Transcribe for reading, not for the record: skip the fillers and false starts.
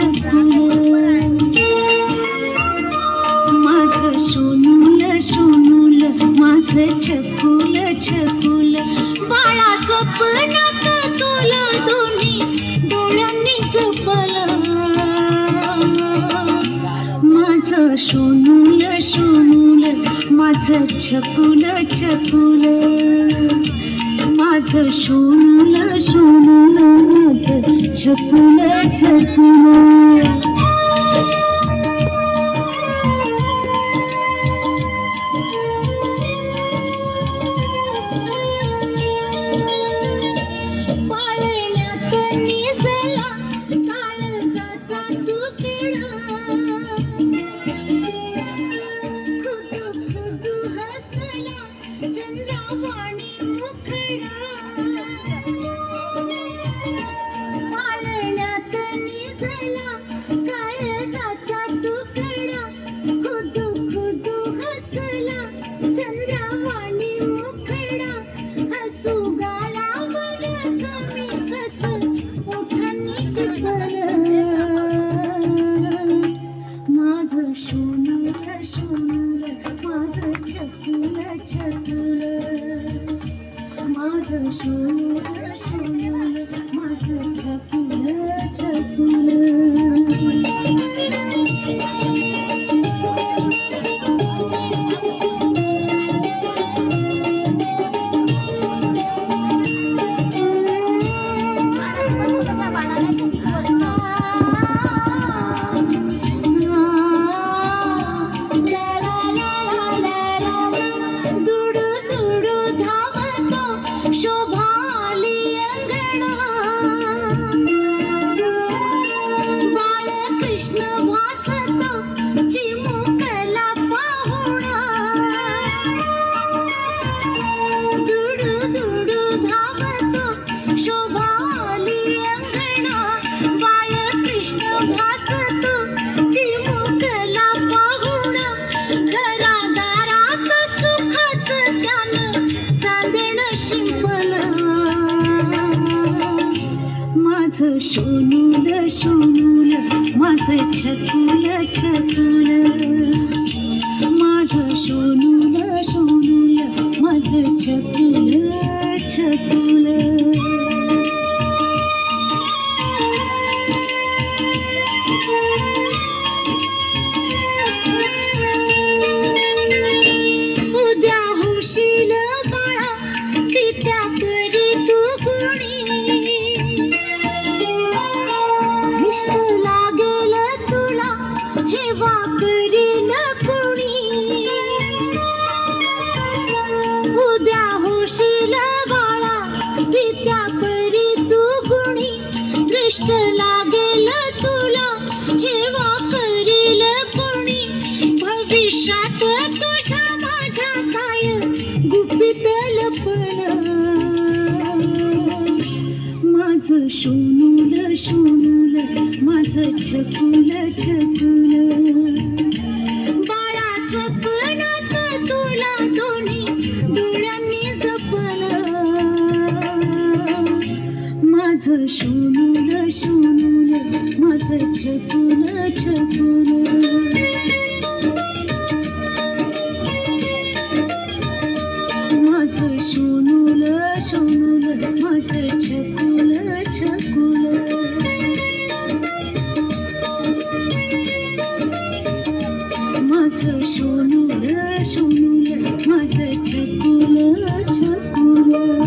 छकुल माझं सोनूल सोनूल माझं छकुल छकुल बाळा स्वप्नात तुला दोन्ही डोळ्यांनी जपलं माझं सोनूल सोनूल माझं छकुल छकुल माझं सोनूल सोनूल माझं छकुल छकुल पाळण्यात निजला काळजाचा तुकडा खुदू खुदू हसला चंद्रावाणी मुखडा पाळण्यात निजला काळजाचा तुकडा खुदू खुदू हसला चंद्रावाणी मुखडा हसू गालावर जमी कस ओठांनी तुटलं माझं सोनूल सोनूल माझं छकुल छकुल माझं सोनूल सोनूल माझं छकुल छकुल माझं सोनूल सोनूल माझं छकुल छकुल माझं सोनूल सोनूल माझं छकुल छकुल उद्या होशील बाळा पित्या करी तू गुणी लागेल तुला हेवा करीन कुणी उद्या होशील बाळा विद्या करी तू गुणी दृष्ट लागेल तुला हेवा करील कुणी भविष्यात तुझ्या माझ्या काय गुपित लपलं माझं सोनूल सोनूल माझं छकुल छकुल बाळा स्वप्नात तुला दोन्ही डोळ्यांनी जपलं माझं सोनूल सोनूल माझं छकुल छकुल माझं सोनूल सोनूल माझं छकुल छकुल माझं सोनूल सोनूल माझं छकुल छकुल